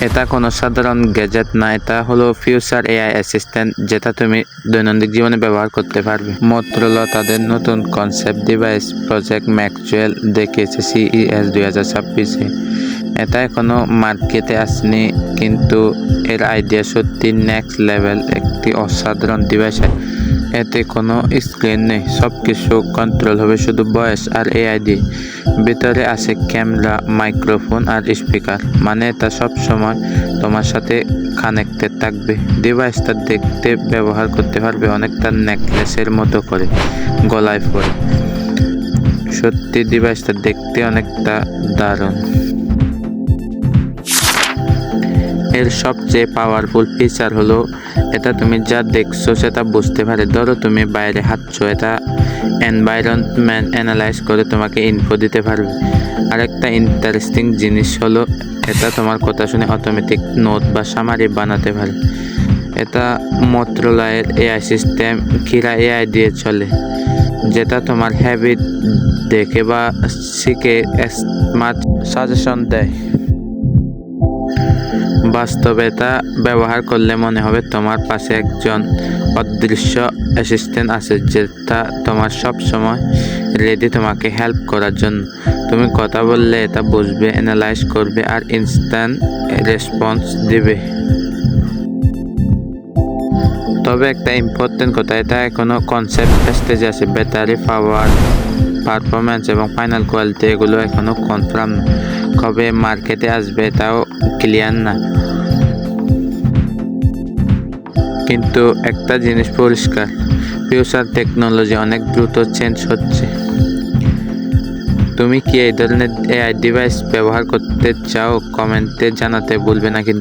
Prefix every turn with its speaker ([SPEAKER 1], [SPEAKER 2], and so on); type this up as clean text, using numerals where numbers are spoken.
[SPEAKER 1] এটা কোনো সাধারণ গ্যাজেট না, এটা হলো ফিউচার এআই অ্যাসিস্ট্যান্ট, যেটা তুমি দৈনন্দিন জীবনে ব্যবহার করতে পারবে। মোটরোলা তাদের নতুন কনসেপ্ট ডিভাইস প্রজেক্ট ম্যাক্সওয়েল দেখিয়েছে CES 2026-এ। এটা এখনো মার্কেটে আসেনি, কিন্তু এর আইডিয়া সত্যি নেক্সট লেভেল। একটি অসাধারণ ডিভাইস। এতে কোনো স্ক্রিন নেই, সব কিছু কন্ট্রোল হবে শুধু ভয়েস আর এআই দিয়ে। ভিতরে আছে ক্যামেরা, মাইক্রোফোন আর স্পিকার, মানে এটা সবসময় তোমার সাথে কানেক্টেড থাকবে। ডিভাইসটা দেখতে ব্যবহার করতে পারবে অনেকটা নেকলেসের মতো করে গলায় পরে। সত্যি ডিভাইসটা দেখতে অনেকটা দারুণ। এর সবচেয়ে পাওয়ারফুল ফিচার হলো এটা তুমি যা দেখছো সেটা বুঝতে পারে। ধরো তুমি বাইরে হাঁটছো, এটা এনভায়রনমেন্ট অ্যানালাইজ করে তোমাকে ইনফো দিতে পারবে। আরেকটা ইন্টারেস্টিং জিনিস হলো এটা তোমার কথা শুনে অটোমেটিক নোট বা সামারি বানাতে পারে। এটা মোটরোলার এআই সিস্টেম কিরা এআই দিয়ে চলে, যেটা তোমার হ্যাবিট দেখে বা শিখে স্মার্ট সাজেশন দেয়। বাস্তবে এটা ব্যবহার করলে মনে হবে তোমার পাশে একজন অদৃশ্য অ্যাসিস্ট্যান্ট আছে, যেটা তোমার সব সময় রেডি তোমাকে হেল্প করার জন্য। তুমি কথা বললে এটা বুঝবে, অ্যানালাইজ করবে আর ইনস্ট্যান্ট রেসপন্স দিবে। তবে একটা ইম্পর্টেন্ট কথা, এটা এখনো কনসেপ্ট স্টেজে আছে। ব্যাটারি পাওয়ার, পারফরমেন্স এবং ফাইনাল কোয়ালিটি এগুলো এখনো কনফার্ম না। কবে মার্কেটে আসবে এটাও ক্লিয়ার না। কিন্তু একটা জিনিস পরিষ্কার, ফিউচার টেকনোলজি অনেক দ্রুত চেঞ্জ হচ্ছে। তুমি কি এই ধরনের এআই ডিভাইস ব্যবহার করতে চাও? কমেন্টে জানাতে ভুলবে না কিন্তু।